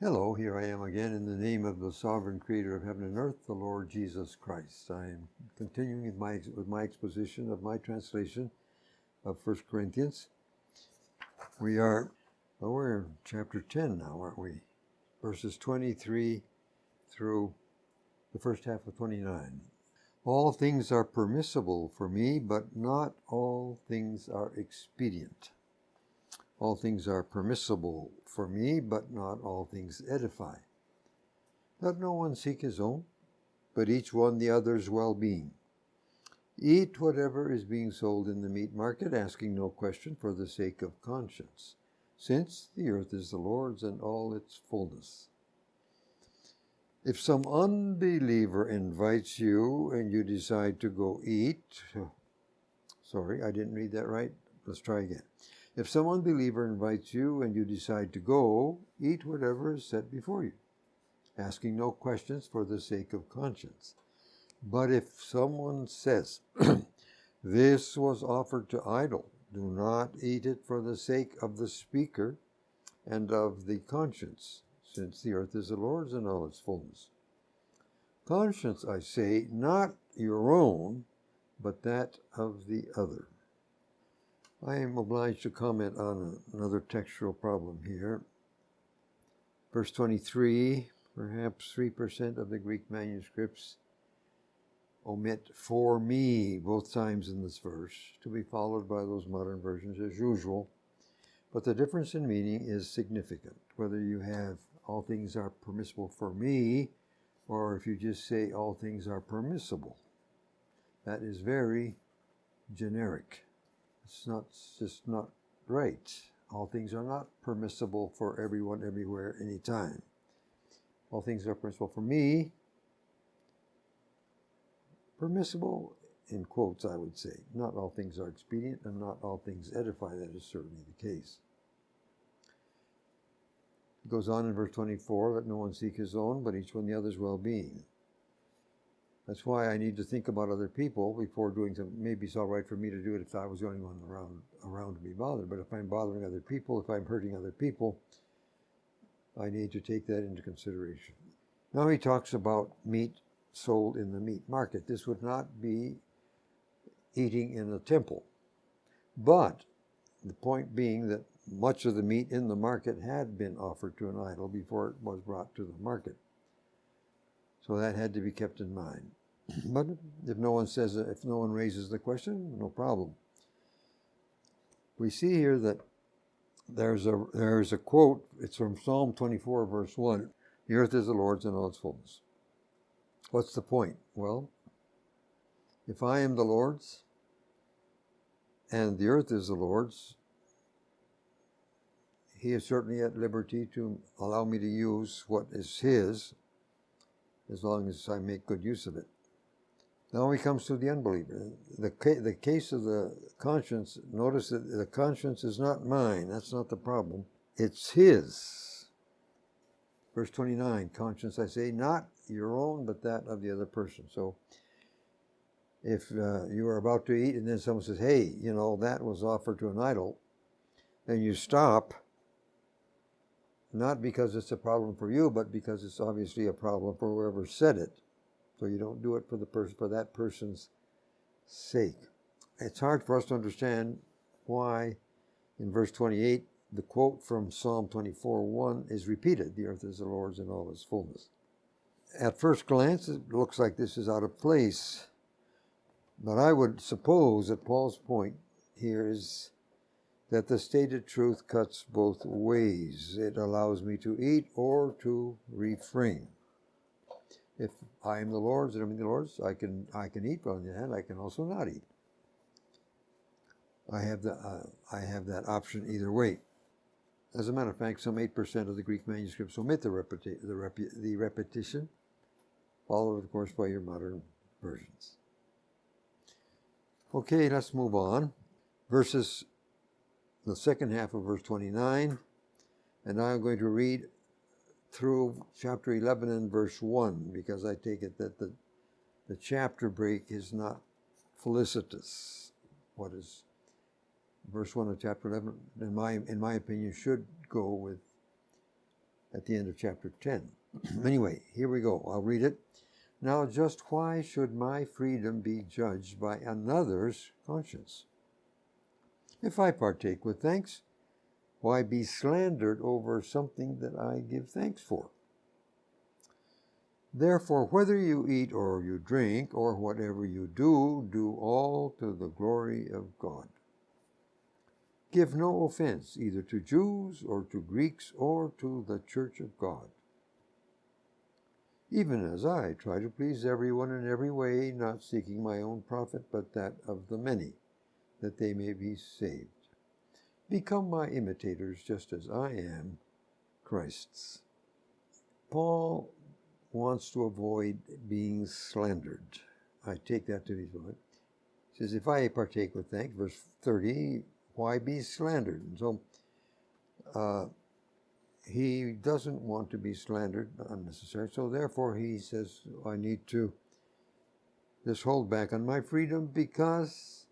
Hello, here I am again in the name of the sovereign creator of heaven and earth, the Lord Jesus Christ. I am continuing with my exposition of my translation of 1 Corinthians. We're in chapter 10 now, aren't we? Verses 23 through the first half of 29. All things are permissible for me, but not all things are expedient. All things are permissible for me, but not all things edify. Let no one seek his own, but each one the other's well-being. Eat whatever is being sold in the meat market, asking no question for the sake of conscience, since the earth is the Lord's and all its fullness. If some unbeliever invites you and you decide to go eat, sorry, I didn't read that right. Let's try again. If some unbeliever invites you and you decide to go, eat whatever is set before you, asking no questions for the sake of conscience. But if someone says, this was offered to idol, do not eat it for the sake of the speaker and of the conscience, since the earth is the Lord's and all its fullness. Conscience, I say, not your own, but that of the other. I am obliged to comment on another textual problem here. Verse 23, perhaps 3% of the Greek manuscripts omit "for me" both times in this verse, to be followed by those modern versions as usual. But the difference in meaning is significant, whether you have "all things are permissible for me," or if you just say "all things are permissible." That is very generic. It's just not right. All things are not permissible for everyone, everywhere, anytime. All things are permissible for me. Permissible, in quotes, I would say. Not all things are expedient, and not all things edify. That is certainly the case. It goes on in verse 24, let no one seek his own, but each one the other's well-being. That's why I need to think about other people before doing something. Maybe it's all right for me to do it if I was the only one around to be bothered. But if I'm bothering other people, if I'm hurting other people, I need to take that into consideration. Now he talks about meat sold in the meat market. This would not be eating in a temple. But the point being that much of the meat in the market had been offered to an idol before it was brought to the market. So that had to be kept in mind. But if no one raises the question, no problem. We see here that there's a quote. It's from Psalm 24, verse 1. The earth is the Lord's and all its fullness. What's the point? Well, if I am the Lord's and the earth is the Lord's, he is certainly at liberty to allow me to use what is his, as long as I make good use of it. Now he comes to the unbeliever. The case of the conscience, notice that the conscience is not mine. That's not the problem. It's his. Verse 29, conscience, I say, not your own, but that of the other person. So if you are about to eat and then someone says, hey, that was offered to an idol, then you stop, not because it's a problem for you, but because it's obviously a problem for whoever said it. So you don't do it for that person's sake. It's hard for us to understand why in verse 28 the quote from Psalm 24:1 is repeated. The earth is the Lord's in all its fullness. At first glance, it looks like this is out of place. But I would suppose that Paul's point here is that the stated truth cuts both ways. It allows me to eat or to refrain. If I am the Lord's and I'm the Lord's, I can eat, but on the other hand, I can also not eat. I have that option either way. As a matter of fact, some 8% of the Greek manuscripts omit the repetition, followed, of course, by your modern versions. Okay, let's move on. The second half of verse 29, and now I'm going to read through chapter 11 and verse 1, because I take it that the chapter break is not felicitous. What is verse 1 of chapter 11, in my opinion, should go with at the end of chapter 10. Anyway, here we go. I'll read it. Now, just why should my freedom be judged by another's conscience? If I partake with thanks, why be slandered over something that I give thanks for? Therefore, whether you eat or you drink or whatever you do, do all to the glory of God. Give no offense either to Jews or to Greeks or to the church of God. Even as I try to please everyone in every way, not seeking my own profit, but that of the many, that they may be saved. Become my imitators just as I am Christ's. Paul wants to avoid being slandered. I take that to be what? He says, if I partake with thanks, verse 30, why be slandered? And so he doesn't want to be slandered unnecessarily. So therefore he says, I need to just hold back on my freedom because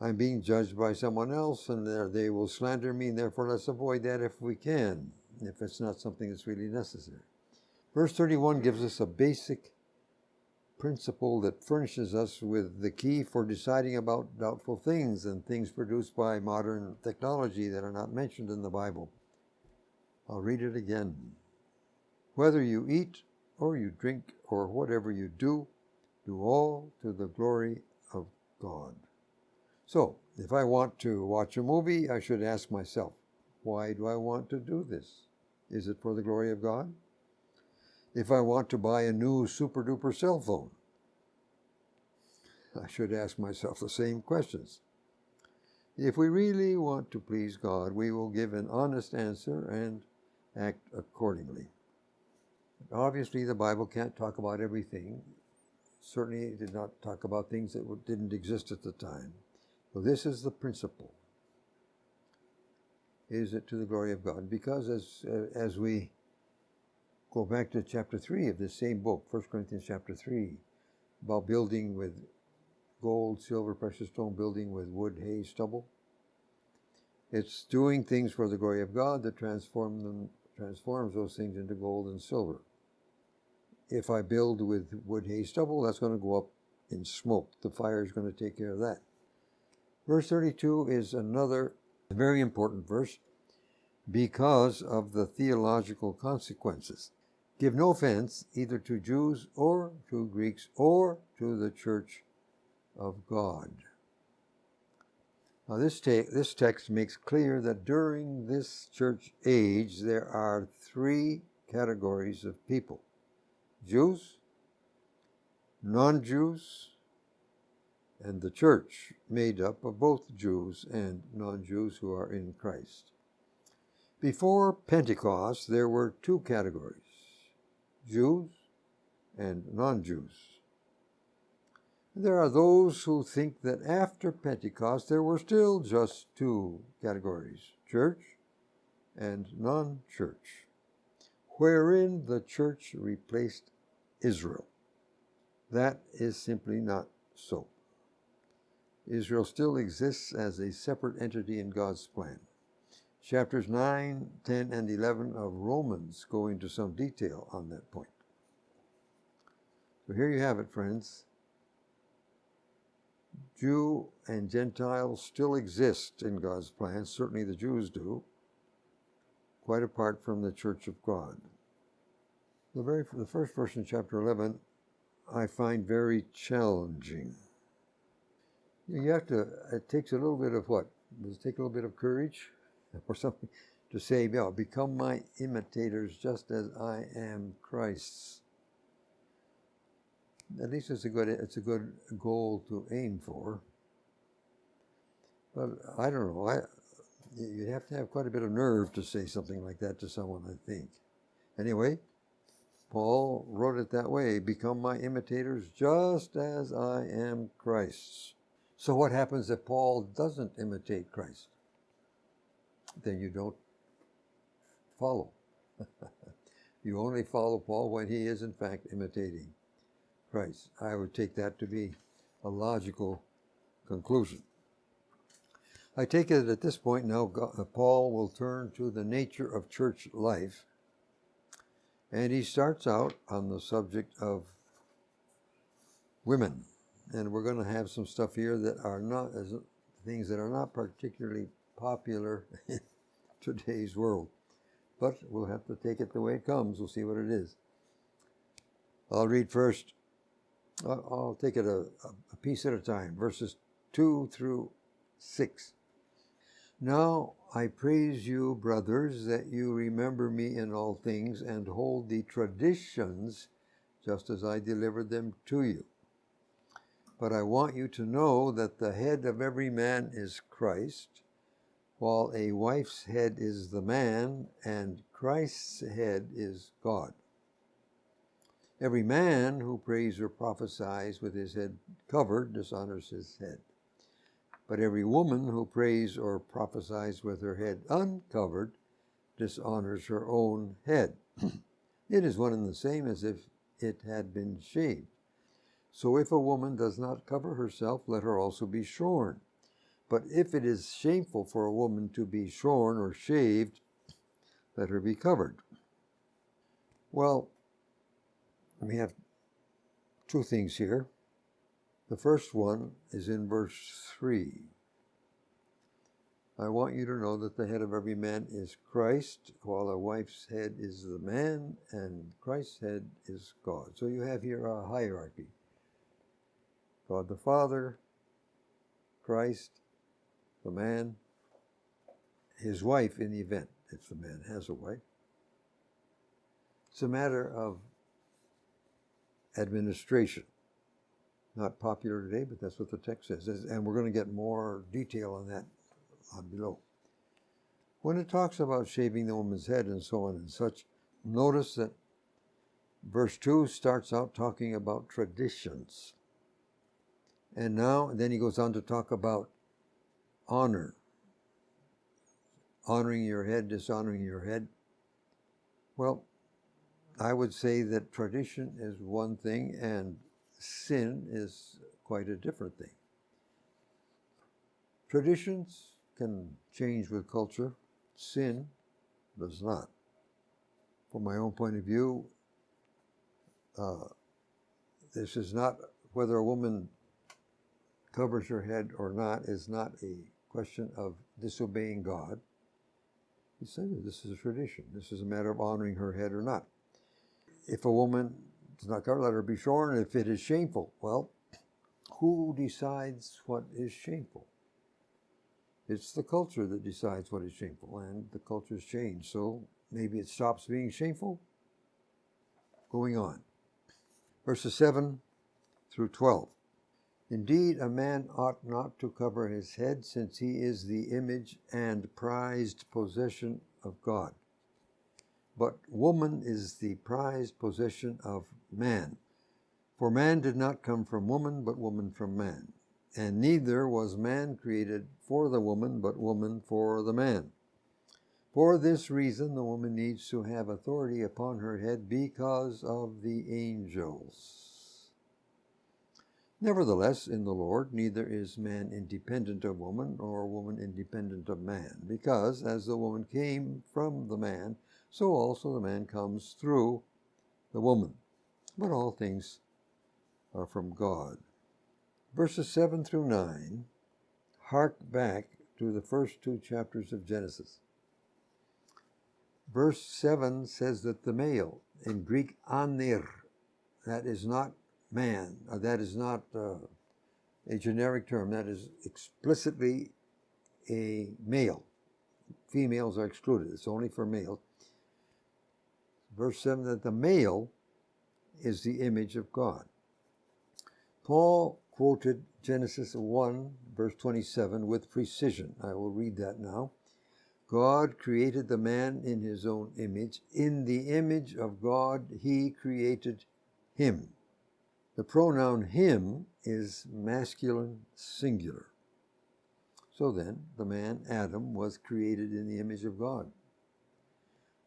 I'm being judged by someone else and they will slander me, and therefore let's avoid that if we can, if it's not something that's really necessary. Verse 31 gives us a basic principle that furnishes us with the key for deciding about doubtful things and things produced by modern technology that are not mentioned in the Bible. I'll read it again. Whether you eat or you drink or whatever you do, do all to the glory of God. So, if I want to watch a movie, I should ask myself, why do I want to do this? Is it for the glory of God? If I want to buy a new super-duper cell phone, I should ask myself the same questions. If we really want to please God, we will give an honest answer and act accordingly. Obviously, the Bible can't talk about everything. Certainly, it did not talk about things that didn't exist at the time. So this is the principle. Is it to the glory of God? Because as we go back to chapter 3 of this same book, 1 Corinthians chapter 3, about building with gold, silver, precious stone, building with wood, hay, stubble. It's doing things for the glory of God that transforms those things into gold and silver. If I build with wood, hay, stubble, that's going to go up in smoke. The fire is going to take care of that. Verse 32 is another very important verse because of the theological consequences. Give no offense either to Jews or to Greeks or to the church of God. Now this text makes clear that during this church age there are three categories of people: Jews, non-Jews, and the church made up of both Jews and non-Jews who are in Christ. Before Pentecost there were two categories: Jews and non-Jews. There are those who think that after Pentecost there were still just two categories: church and non-church, wherein the church replaced Israel. That is simply not so. Israel still exists as a separate entity in God's plan. Chapters 9, 10, and 11 of Romans go into some detail on that point. So here you have it, friends. Jew and Gentile still exist in God's plan. Certainly the Jews do, quite apart from the Church of God. The first verse in chapter 11 I find very challenging. It takes a little bit of what? Does it take a little bit of courage or something to say, become my imitators just as I am Christ's? At least it's a good goal to aim for. But I don't know. You'd have to have quite a bit of nerve to say something like that to someone, I think. Anyway, Paul wrote it that way: become my imitators just as I am Christ's. So what happens if Paul doesn't imitate Christ? Then you don't follow. You only follow Paul when he is in fact imitating Christ. I would take that to be a logical conclusion. I take it at this point now Paul will turn to the nature of church life And he starts out on the subject of women. And we're going to have some stuff here that are not, things that are not particularly popular in today's world. But we'll have to take it the way it comes. We'll see what it is. I'll read first. I'll take it a piece at a time. Verses 2 through 6. Now I praise you, brothers, that you remember me in all things and hold the traditions just as I delivered them to you. But I want you to know that the head of every man is Christ, while a wife's head is the man, and Christ's head is God. Every man who prays or prophesies with his head covered dishonors his head. But every woman who prays or prophesies with her head uncovered dishonors her own head. It is one and the same as if it had been shaved. So if a woman does not cover herself, let her also be shorn. But if it is shameful for a woman to be shorn or shaved, let her be covered. Well, we have two things here. The first one is in verse 3. I want you to know that the head of every man is Christ, while a wife's head is the man, and Christ's head is God. So you have here a hierarchy. God the Father, Christ, the man, his wife in the event, if the man has a wife. It's a matter of administration. Not popular today, but that's what the text says. And we're going to get more detail on that below. When it talks about shaving the woman's head and so on and such, notice that verse 2 starts out talking about traditions. And then he goes on to talk about honor. Honoring your head, dishonoring your head. Well, I would say that tradition is one thing and sin is quite a different thing. Traditions can change with culture. Sin does not. From my own point of view, this is not whether a woman covers her head or not is not a question of disobeying God. He said this is a tradition. This is a matter of honoring her head or not. If a woman does not cover, let her be shorn. If it is shameful, well, who decides what is shameful? It's the culture that decides what is shameful, and the culture's changed, so maybe it stops being shameful. Going on. Verses 7 through 12. Indeed, a man ought not to cover his head, since he is the image and prized possession of God. But woman is the prized possession of man. For man did not come from woman, but woman from man. And neither was man created for the woman, but woman for the man. For this reason, the woman needs to have authority upon her head because of the angels. Nevertheless, in the Lord, neither is man independent of woman, or woman independent of man, because as the woman came from the man, so also the man comes through the woman. But all things are from God. Verses 7 through 9 hark back to the first two chapters of Genesis. Verse 7 says that the male, in Greek anir, that is not man, that is not a generic term, that is explicitly a male. Females are excluded, it's only for males. Verse 7, that the male is the image of God. Paul quoted Genesis 1, verse 27 with precision. I will read that now. God created the man in his own image. In the image of God, he created him. The pronoun him is masculine singular. So then, the man, Adam, was created in the image of God.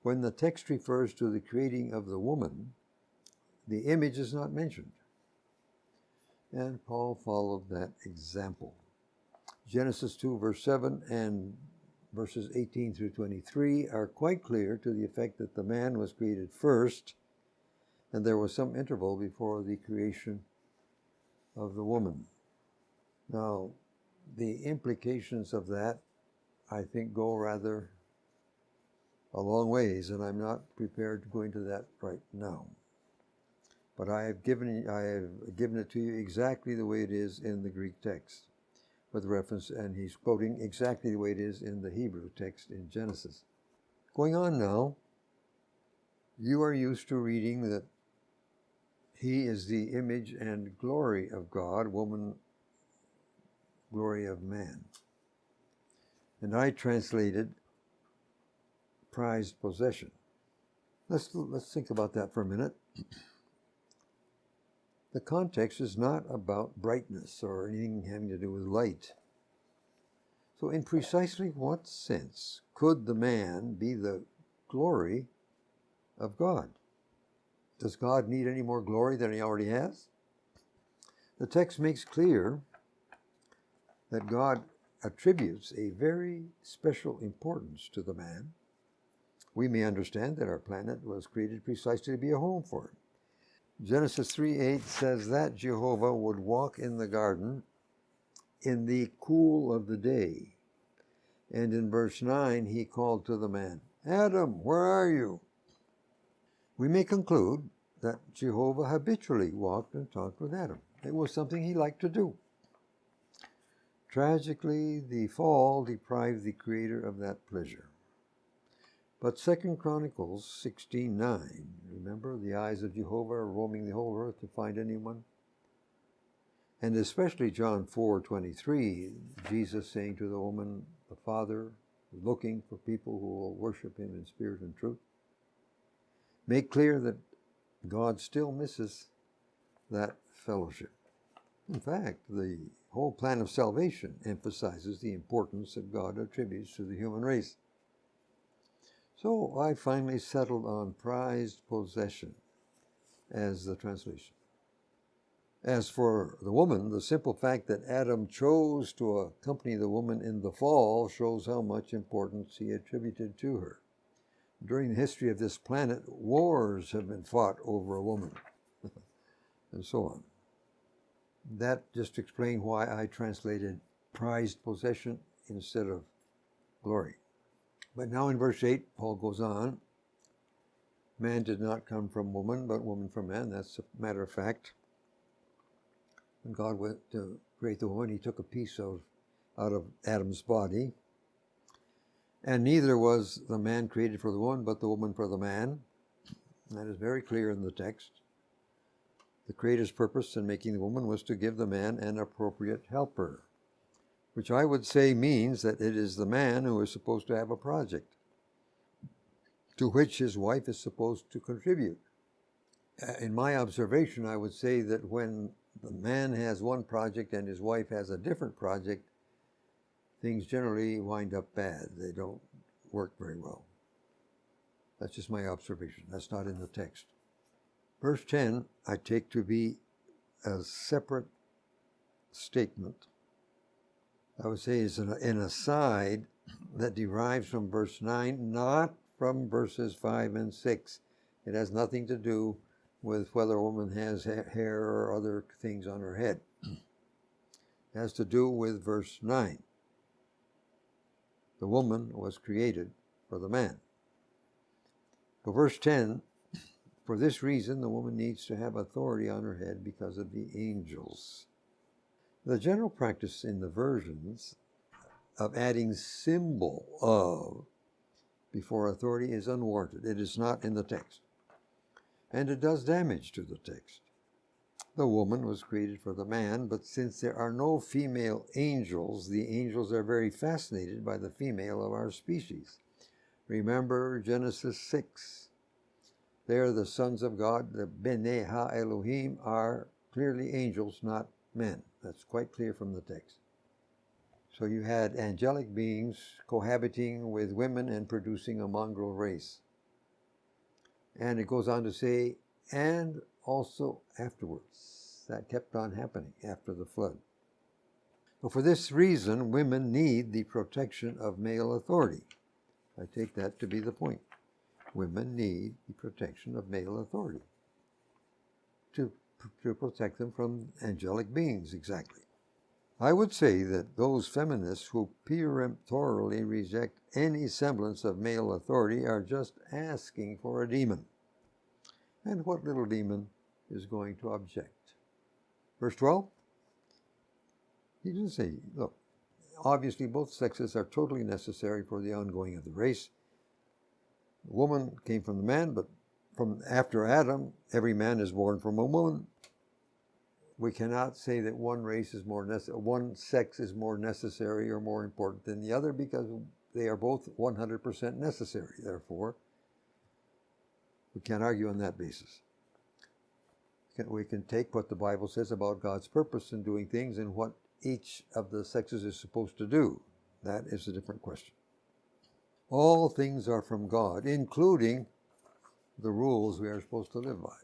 When the text refers to the creating of the woman, the image is not mentioned. And Paul followed that example. Genesis 2, verse 7, and verses 18 through 23 are quite clear to the effect that the man was created first, and there was some interval before the creation of the woman. Now, the implications of that, I think, go rather a long ways, and I'm not prepared to go into that right now. But I have given it to you exactly the way it is in the Greek text, with reference, and he's quoting exactly the way it is in the Hebrew text in Genesis. Going on now, you are used to reading that he is the image and glory of God, woman, glory of man. And I translated prized possession. Let's think about that for a minute. The context is not about brightness or anything having to do with light. So in precisely what sense could the man be the glory of God? Does God need any more glory than he already has? The text makes clear that God attributes a very special importance to the man. We may understand that our planet was created precisely to be a home for him. Genesis 3:8 says that Jehovah would walk in the garden in the cool of the day. And in verse 9, he called to the man, Adam, where are you? We may conclude that Jehovah habitually walked and talked with Adam. It was something he liked to do. Tragically, the fall deprived the Creator of that pleasure. But 2 Chronicles 16:9, remember, the eyes of Jehovah are roaming the whole earth to find anyone. And especially John 4:23, Jesus saying to the woman, the Father is looking for people who will worship him in spirit and truth, make clear that God still misses that fellowship. In fact, the whole plan of salvation emphasizes the importance that God attributes to the human race. So I finally settled on prized possession as the translation. As for the woman, the simple fact that Adam chose to accompany the woman in the fall shows how much importance he attributed to her. During the history of this planet, wars have been fought over a woman, and so on. That just explains why I translated prized possession instead of glory. But now in verse 8, Paul goes on, man did not come from woman, but woman from man. That's a matter of fact. When God went to create the woman, he took a piece out of Adam's body. And neither was the man created for the woman, but the woman for the man. That is very clear in the text. The Creator's purpose in making the woman was to give the man an appropriate helper, which I would say means that it is the man who is supposed to have a project to which his wife is supposed to contribute. In my observation, I would say that when the man has one project and his wife has a different project, things generally wind up bad. They don't work very well. That's just my observation. That's not in the text. Verse 10, I take to be a separate statement. I would say is an aside that derives from verse 9, not from verses 5 and 6. It has nothing to do with whether a woman has hair or other things on her head. It has to do with verse 9. The woman was created for the man. So verse 10, for this reason the woman needs to have authority on her head because of the angels. The general practice in the versions of adding symbol of before authority is unwarranted. It is not in the text. And it does damage to the text. The woman was created for the man, but since there are no female angels, the angels are very fascinated by the female of our species. Remember Genesis 6. There the sons of God, the Bnei Ha-Elohim, are clearly angels, not men. That's quite clear from the text. So you had angelic beings cohabiting with women and producing a mongrel race. And it goes on to say, and also afterwards. That kept on happening after the flood. So for this reason, women need the protection of male authority. I take that to be the point. Women need the protection of male authority to protect them from angelic beings, exactly. I would say that those feminists who peremptorily reject any semblance of male authority are just asking for a demon. And what little demon is going to object? Verse 12, he didn't say, look, obviously both sexes are totally necessary for the ongoing of the race. The woman came from the man, but from after Adam, every man is born from a woman. We cannot say that one race is one sex is more necessary or more important than the other, because they are both 100% necessary. Therefore, we can't argue on that basis. We can take what the Bible says about God's purpose in doing things and what each of the sexes is supposed to do. That is a different question. All things are from God, including the rules we are supposed to live by.